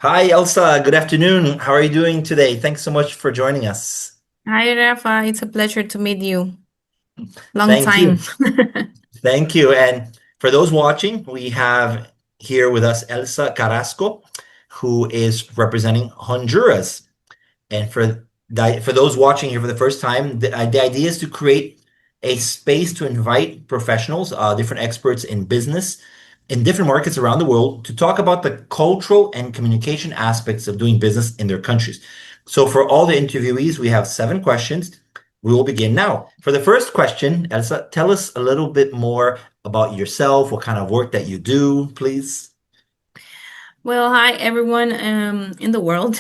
Hi, Elsa. Good afternoon. How are you doing today? Thanks so much for joining us. Hi, Rafa. It's a pleasure to meet you. Long Thank time. you. Thank you. And for those watching, we have here with us Elsa Carrasco, who is representing Honduras. And for those watching here for the first time, the idea is to create a space to invite professionals, different experts in business in different markets around the world to talk about the cultural and communication aspects of doing business in their countries. So for all the interviewees, we have 7 questions. We will begin now. For the first question, Elsa, tell us a little bit more about yourself, what kind of work that you do, please. Well, hi everyone in the world.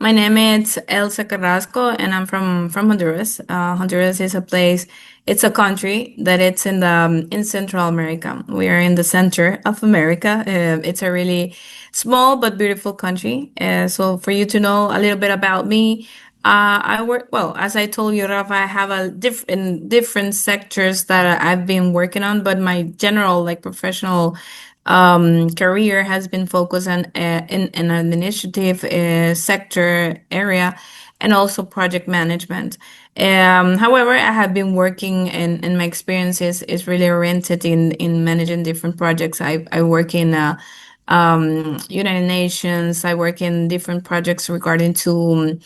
My name is Elsa Carrasco, and I'm from Honduras. Honduras is a place, it's a country that it's in Central America. We are in the center of America. It's a really small but beautiful country. So for you to know a little bit about me, I work well. As I told you, Rafa, I have a different sectors that I've been working on, but my general like professional career has been focused on in an administrative sector area and also project management. However, I have been working and my experience is really oriented in managing different projects. I work in United Nations. I work in different projects regarding to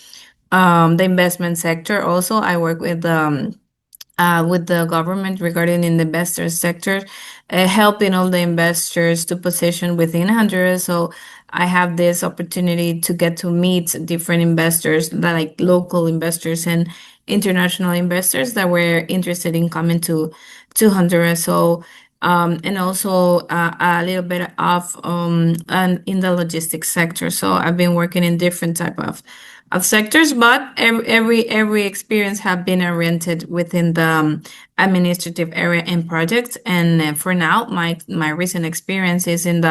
the investment sector. Also, I work with the government regarding in the investor sector, helping all the investors to position within Honduras. So I have this opportunity to get to meet different investors, like local investors and international investors that were interested in coming to Honduras. So and also a little bit of and in the logistics sector. So I've been working in different type of sectors, but every experience have been oriented within the administrative area and projects. And for now, my recent experience is in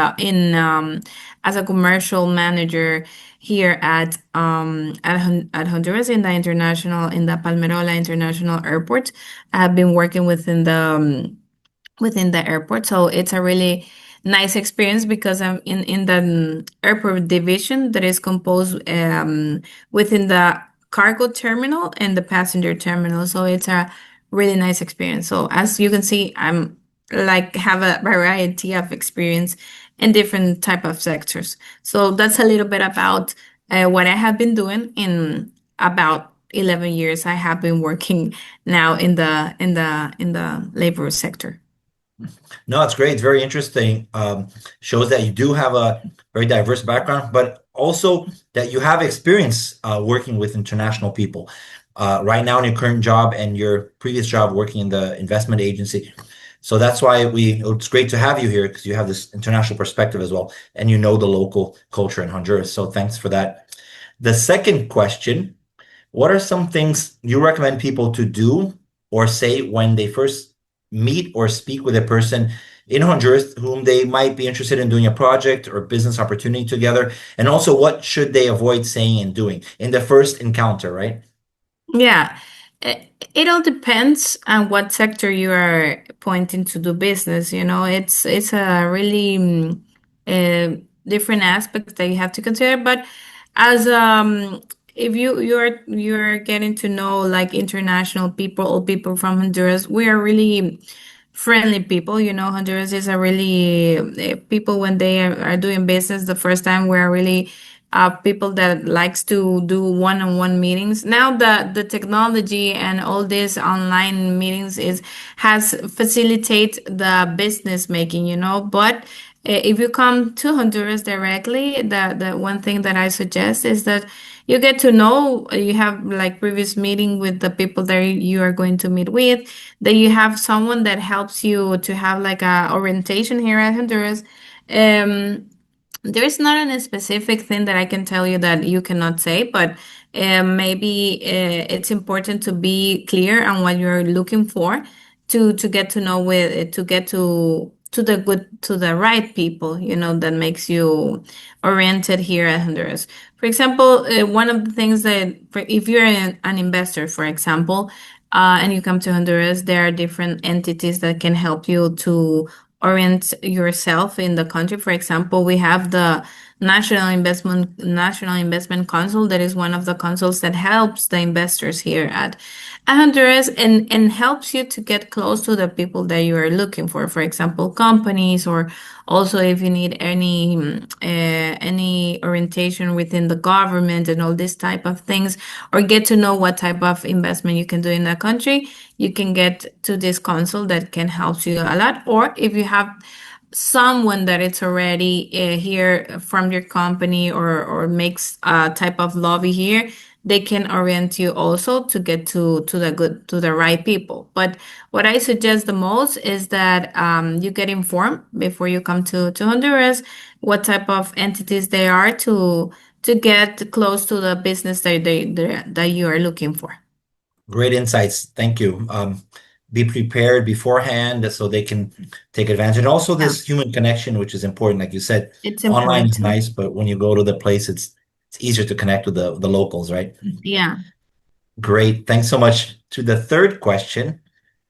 as a commercial manager here at Honduras in the Palmerola International Airport. I have been working within the airport. So it's a really nice experience because I'm in the airport division that is composed within the cargo terminal and the passenger terminal. So it's a really nice experience. So as you can see, I'm like have a variety of experience in different type of sectors. So that's a little bit about what I have been doing in about 11 years. I have been working now in the labor sector. No, it's great. It's very interesting. Shows that you do have a very diverse background, but also that you have experience working with international people. Right now in your current job and your previous job working in the investment agency. So that's why it's great to have you here because you have this international perspective as well, and you know the local culture in Honduras. So thanks for that. The second question, what are some things you recommend people to do or say when they first meet or speak with a person in Honduras whom they might be interested in doing a project or business opportunity together? And also, what should they avoid saying and doing in the first encounter, right? Yeah, it all depends on what sector you are pointing to do business. You know, it's a really different aspects that you have to consider. But as if you're getting to know like international people or people from Honduras, we are really friendly people. You know, Honduras is a really people when they are doing business the first time. We're really people that likes to do one-on-one meetings. Now the technology and all these online meetings is has facilitate the business making, you know. But if you come to Honduras directly, the one thing that I suggest is that you get to know, you have like previous meeting with the people that you are going to meet with, that you have someone that helps you to have like a orientation here at Honduras. Um, there's not a specific thing that I can tell you that you cannot say, but maybe it's important to be clear on what you're looking for to get to know to get to the right people, you know, that makes you oriented here at Honduras. For example, one of the things that if you're an investor, for example, and you come to Honduras, there are different entities that can help you to orient yourself in the country. For example, we have the National Investment Council. That is one of the councils that helps the investors here at Honduras, and helps you to get close to the people that you are looking for. For example, companies, or also if you need any orientation within the government and all this type of things, or get to know what type of investment you can do in the country, you can get to this council that can help you a lot. Or if you have someone that it's already here from your company, or makes a type of lobby here, they can orient you also to get to the right people. But what I suggest the most is that you get informed before you come to Honduras, what type of entities they are, to get close to the business that you are looking for. Great insights. Thank you. Be prepared beforehand so they can take advantage. And also Yeah, this human connection, which is important. Like you said, it's online important is too. nice, but when you go to the place, it's easier to connect with the locals, right? Yeah. Great. Thanks so much. To the third question,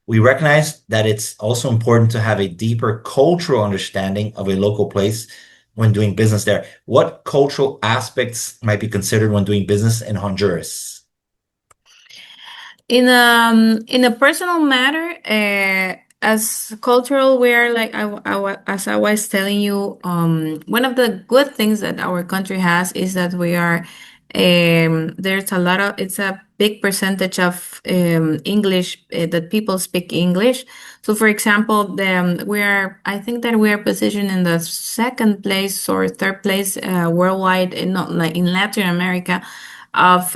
we recognize that it's also important to have a deeper cultural understanding of a local place when doing business there. What cultural aspects might be considered when doing business in Honduras? In a personal matter, as cultural, we are like as I was telling you, one of the good things that our country has is that we are there's a lot of it's a big percentage of English, that people speak English. So, for example, we are I think that we are positioned in the second place or third place worldwide, not like in Latin America, of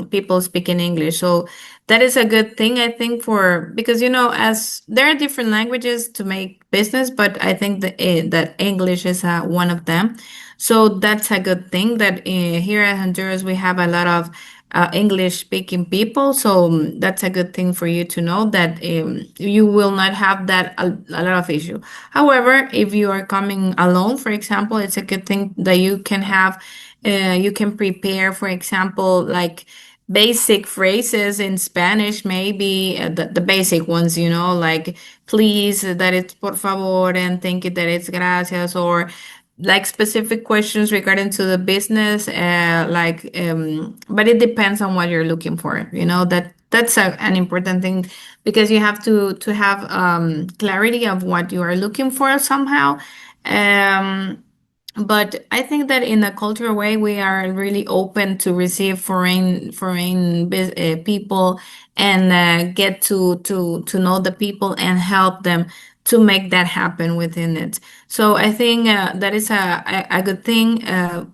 people speaking English. So that is a good thing, I think, for because as there are different languages to make business, but I think that English is one of them. So that's a good thing that here at Honduras we have a lot of English speaking people. So that's a good thing for you to know that you will not have that a lot of issue. However, if you are coming alone, for example, it's a good thing that you can prepare, for example, like basic phrases in Spanish, maybe the basic ones, like please, that it's por favor, and thank you, that it's gracias, or like specific questions regarding to the business, but it depends on what you're looking for. That's an important thing, because you have to have clarity of what you are looking for somehow. Um, but I think that in a cultural way, we are really open to receive people, and get to know the people and help them to make that happen within it. So I think that is a good thing.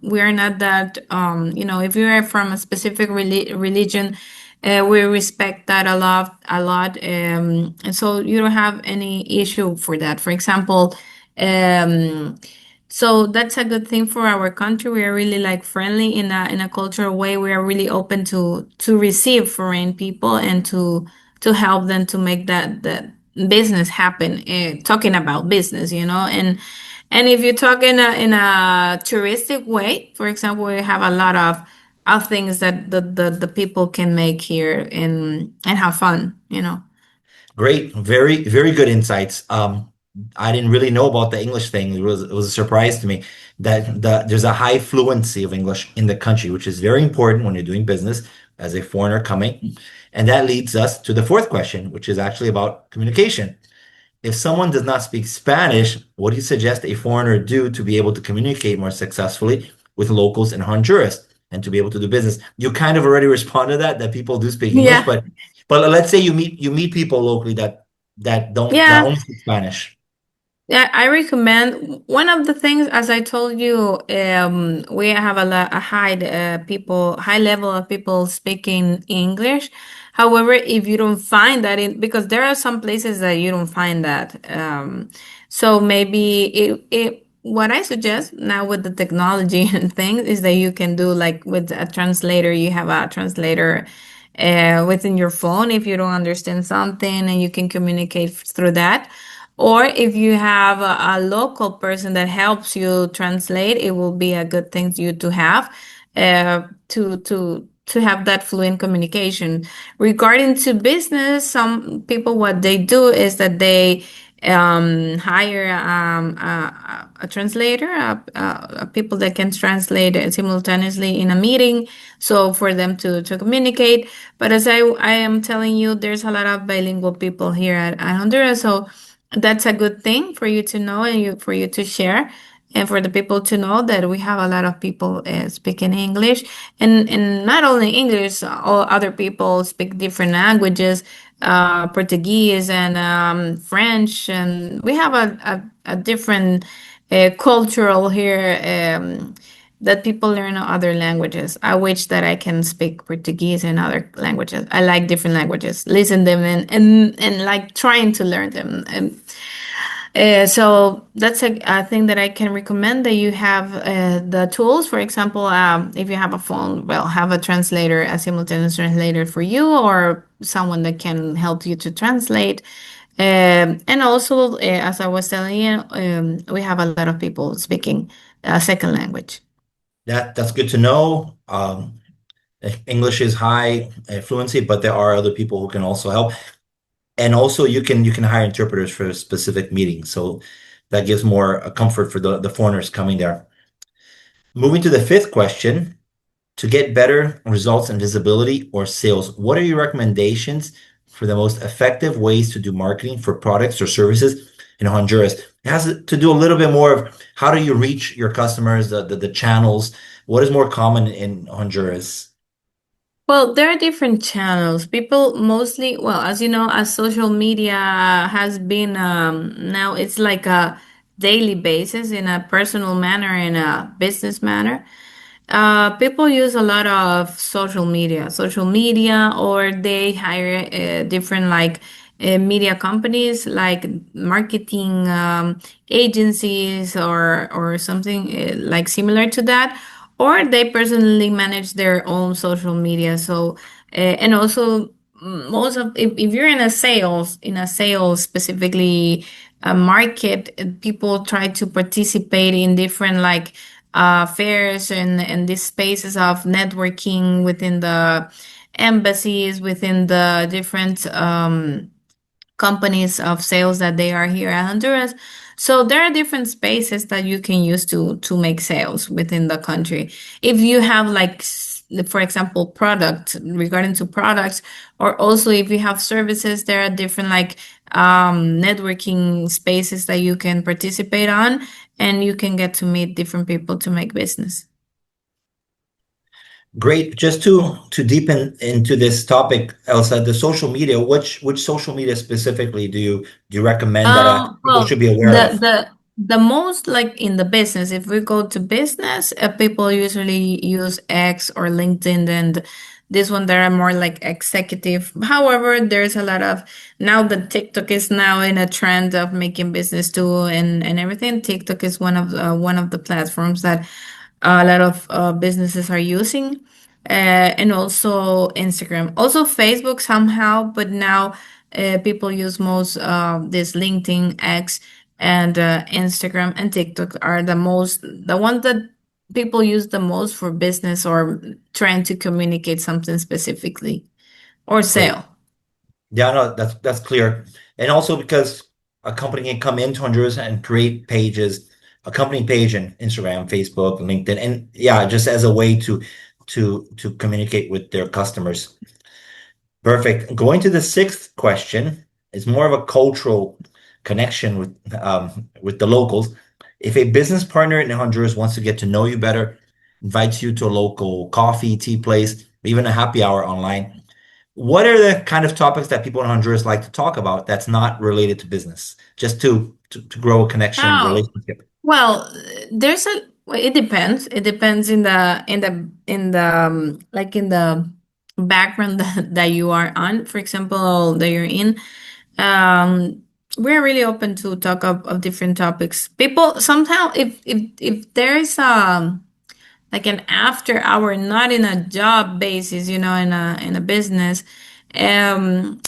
We are not that if you are from a specific religion, we respect that a lot, and so you don't have any issue for that. For example. Um, so that's a good thing for our country. We are really like friendly in a cultural way. We are really open to receive foreign people, and to help them to make that business happen. Talking about business, and if you talk in a touristic way, for example, we have a lot of things that the people can make here and have fun. Great, very, very good insights. I didn't really know about the English thing. It was a surprise to me that there's a high fluency of English in the country, which is very important when you're doing business as a foreigner coming. And that leads us to the fourth question, which is actually about communication. If someone does not speak Spanish, what do you suggest a foreigner do to be able to communicate more successfully with locals in Honduras and to be able to do business? You kind of already responded to that people do speak English, Yeah. but let's say you meet people locally that Yeah. only speak Spanish. Yeah, I recommend one of the things, as I told you, we have high level of people speaking English. However, if you don't find that because there are some places that you don't find that, so maybe what I suggest now with the technology and things is that you can do like with a translator. You have a translator within your phone if you don't understand something, and you can communicate through that. Or if you have a local person that helps you translate, it will be a good thing for you to have to have that fluent communication. Regarding to business, some people what they do is that hire a translator, people that can translate it simultaneously in a meeting, so for them to communicate. But as I am telling you, there's a lot of bilingual people here at Honduras, so that's a good thing for you to know and for you to share. And for the people to know that we have a lot of people speaking English, and not only English, all other people speak different languages, Portuguese and French, and we have a different cultural here that people learn other languages. I wish that I can speak Portuguese and other languages. I like different languages, listen them and like trying to learn them. So that's a thing that I can recommend that you have the tools. For example, if you have a phone, well, have a translator, a simultaneous translator for you, or someone that can help you to translate. And also, as I was telling you, we have a lot of people speaking a second language. That's good to know. English is high fluency, but there are other people who can also help. And also you can hire interpreters for specific meetings. So that gives more comfort for the foreigners coming there. Moving to the fifth question, to get better results and visibility or sales, what are your recommendations for the most effective ways to do marketing for products or services in Honduras? It has to do a little bit more of how do you reach your customers, the channels, what is more common in Honduras? Well, there are different channels. People mostly, well, as you know, as social media has been now it's like a daily basis in a personal manner, in a business manner. People use a lot of social media, or they hire different like media companies, like marketing agencies, or something like similar to that, or they personally manage their own social media. So, and also most of if you're in a sales specifically market, people try to participate in different like fairs and these spaces of networking within the embassies, within the different companies of sales that they are here at Honduras. So there are different spaces that you can use to make sales within the country. If you have like for example product regarding to products, or also if you have services, there are different like networking spaces that you can participate on, and you can get to meet different people to make business. Great. Just to deepen into this topic, Elsa, the social media, which social media specifically do you recommend that people should Well, be aware the of? the most like in the business, if we go to business, people usually use X or LinkedIn, and this one there are more like executive. However, there's a lot of now that TikTok is now in a trend of making business too, and everything. TikTok is one of the platforms that a lot of businesses are using, and also Instagram, also Facebook somehow, but now people use most this LinkedIn, X, and Instagram and TikTok are the ones that people use the most for business or trying to communicate something specifically or Great. sell. Yeah, no, that's clear. And also because a company can come into Honduras and create pages, a company page in Instagram, Facebook, LinkedIn, and yeah, just as a way to communicate with their customers. Perfect. Going to the sixth question is more of a cultural connection with the locals. If a business partner in Honduras wants to get to know you better, invites you to a local coffee, tea place, even a happy hour online, what are the kind of topics that people in Honduras like to talk about that's not related to business, just to grow a connection, Oh, relationship? well, well, it depends. It depends in the like in the background that you are on. For example, that you're in. Um, we're really open to talk of different topics. People somehow, if there is like an after hour, not in a job basis, in a business, um,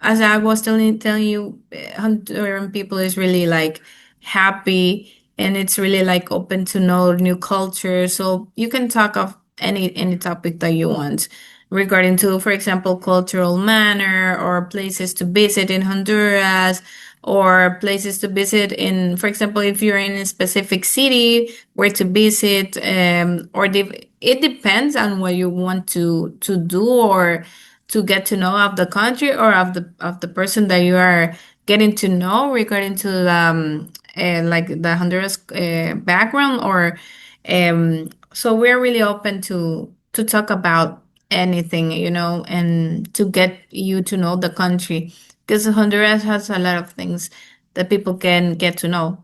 as I was telling you, Honduran people is really like happy, and it's really like open to know new culture. So you can talk of any topic that you want regarding to, for example, cultural manner or places to visit in Honduras, or places to visit in, for example, if you're in a specific city, where to visit, it depends on what you want to do or to get to know of the country or of the person that you are getting to know regarding to like the Honduras background or so we're really open to talk about anything, and to get you to know the country because Honduras has a lot of things that people can get to know.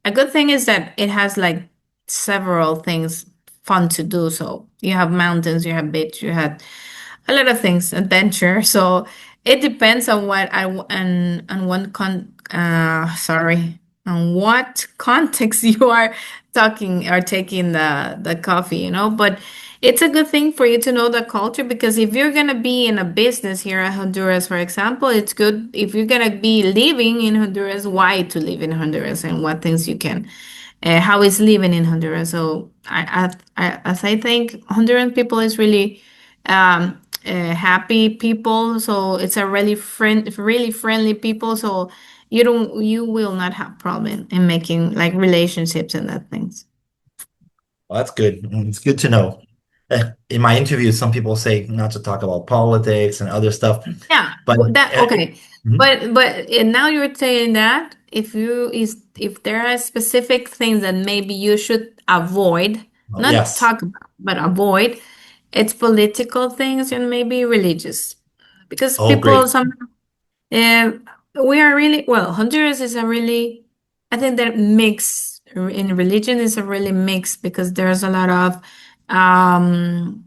A good thing is that it has like several things fun to do. So you have mountains, you have beach, you have a lot of things, adventure. So it depends on what on what on what context you are talking or taking the coffee, But it's a good thing for you to know the culture because if you're gonna be in a business here at Honduras, for example, it's good if you're gonna be living in Honduras, why to live in Honduras and what things you can how is living in Honduras. So as I think, Honduran people is really happy people. So it's a really friendly people. So you will not have problem in making like relationships and that things. Well, that's good. It's good to know. In my interviews, some people say not to talk about politics and other stuff, Yeah, but that okay. mhm. But and now you're saying that if there are specific things that maybe you should avoid, Well, not yes. talk about, but avoid, it's political things and maybe religious. Because Oh, people great. some uh, we are really well, Honduras is a really I think that mix in religion is a really mix because there's a lot of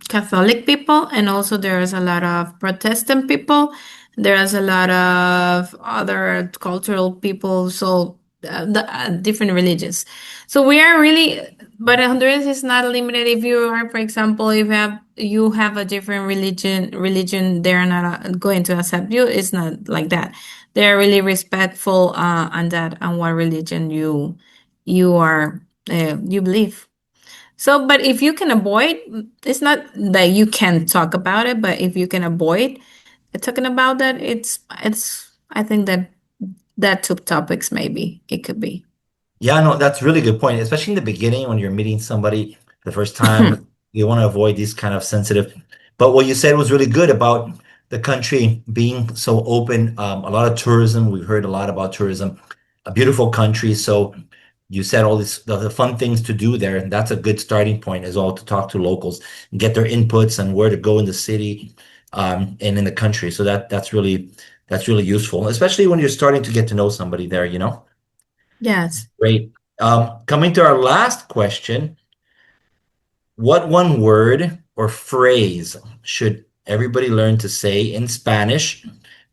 Catholic people and also there's a lot of Protestant people. There's a lot of other cultural people, so different religions. So we are really, but Honduras is not limited. If you are, for example, if you have a different religion, they're not going to accept you. It's not like that. They're really respectful on that on what religion you are you believe. So, but if you can avoid, it's not that you can talk about it, but if you can avoid talking about that, it's. I think that that two topics maybe it could be. Yeah, no, that's a really good point, especially in the beginning when you're meeting somebody the first time. You want to avoid these kind of sensitive. But what you said was really good about the country being so open. A lot of tourism. We heard a lot about tourism. A beautiful country. So you said all these the fun things to do there, and that's a good starting point as well to talk to locals and get their inputs on where to go in the city, and in the country. So that's really useful, especially when you're starting to get to know somebody there, you know? Yes. Great. Coming to our last question, what one word or phrase should everybody learn to say in Spanish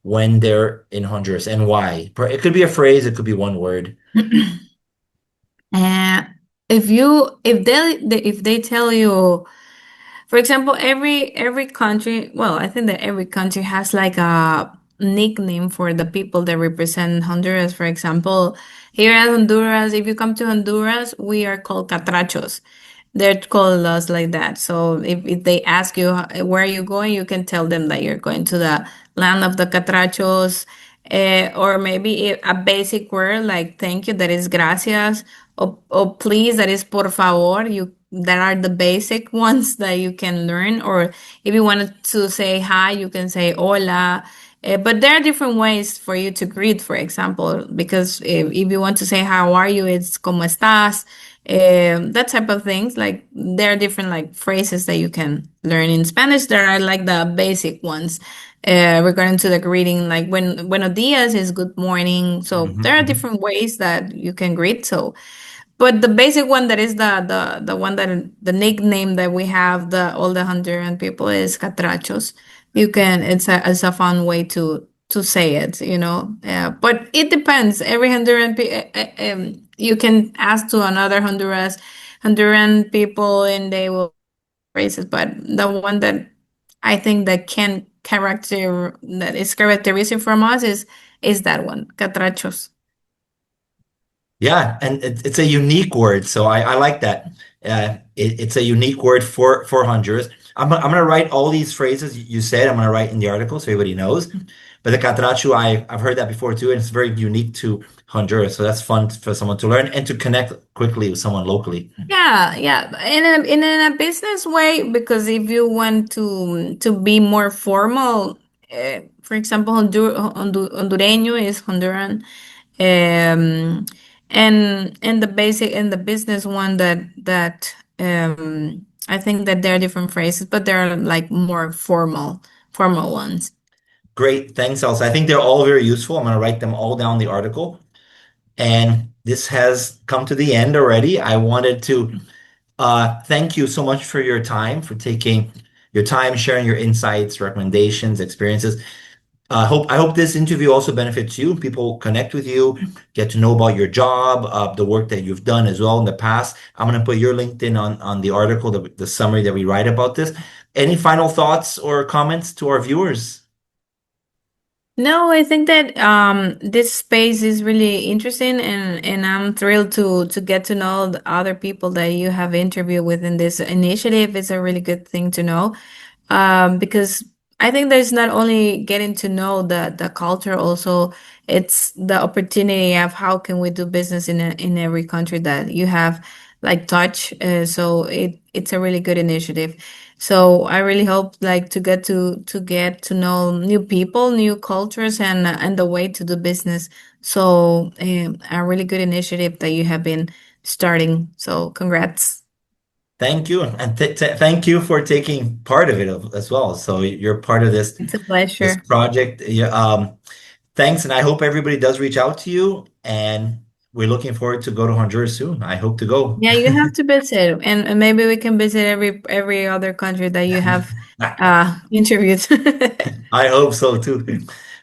when they're in Honduras and why? It could be a phrase, it could be one word. And if they tell you, for example, every country, well, I think that every country has like a nickname for the people that represent Honduras. For example, here in Honduras, if you come to Honduras, we are called catrachos. They're called us like that. So if they ask you where are you going, you can tell them that you're going to the land of the catrachos, or maybe a basic word like thank you, that is gracias, or please, that is por favor. You that are the basic ones that you can learn. Or if you wanted to say hi, you can say hola. But there are different ways for you to greet, for example, because if you want to say how are you, it's como estás, that type of things. Like there are different like phrases that you can learn in Spanish. There are like the basic ones regarding to the greeting, like when buenos dias is good morning. So Mhm, there are mhm. different ways that you can greet. So but the basic one that is the one that the nickname that we have the all the Honduran people is catrachos. You can it's a fun way to say it, but it depends. Every you can ask to another Honduran people and they will phrase it. But the one that I think that is characteristic from us is that one, catrachos. Yeah, and it's a unique word, so I like that. It's a unique word for Honduras. I'm gonna write all these phrases you said. I'm gonna write in the article so everybody knows. But the catracho, I've heard that before too, and it's very unique to Honduras. So that's fun for someone to learn and to connect quickly with someone locally. Yeah, yeah, in a business way, because if you want to be more formal, for example, Hondureño is Honduran, um, and the basic and the business one that I think that there are different phrases, but there are like more formal ones. Great, thanks, Elsa. I think they're all very useful. I'm going to write them all down in the article. And this has come to the end already. I wanted to thank you so much for your time, for taking your time, sharing your insights, recommendations, experiences. I hope this interview also benefits you. People connect with you, get to know about your job, the work that you've done as well in the past. I'm going to put your LinkedIn on the article, the summary that we write about this. Any final thoughts or comments to our viewers? No, I think that this space is really interesting, and I'm thrilled to get to know the other people that you have interviewed within this initiative. It's a really good thing to know, because I think there's not only getting to know the culture, also it's the opportunity of how can we do business in every country that you have like touch. So it's a really good initiative. So I really hope like to get to know new people, new cultures, and the way to do business. So a really good initiative that you have been starting. So congrats. Thank you, and thank you for taking part of it as well. So you're part of It's a this pleasure. project. Yeah, thanks, and I hope everybody does reach out to you. And we're looking forward to go to Honduras soon. I hope to go. Yeah, you have to visit, and maybe we can visit every other country that you have interviewed. I hope so too.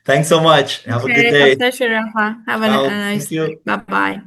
Thanks so much. Have a good Okay, a day. pleasure, Rafa. Have a Ciao. nice Thank day. you. Bye bye.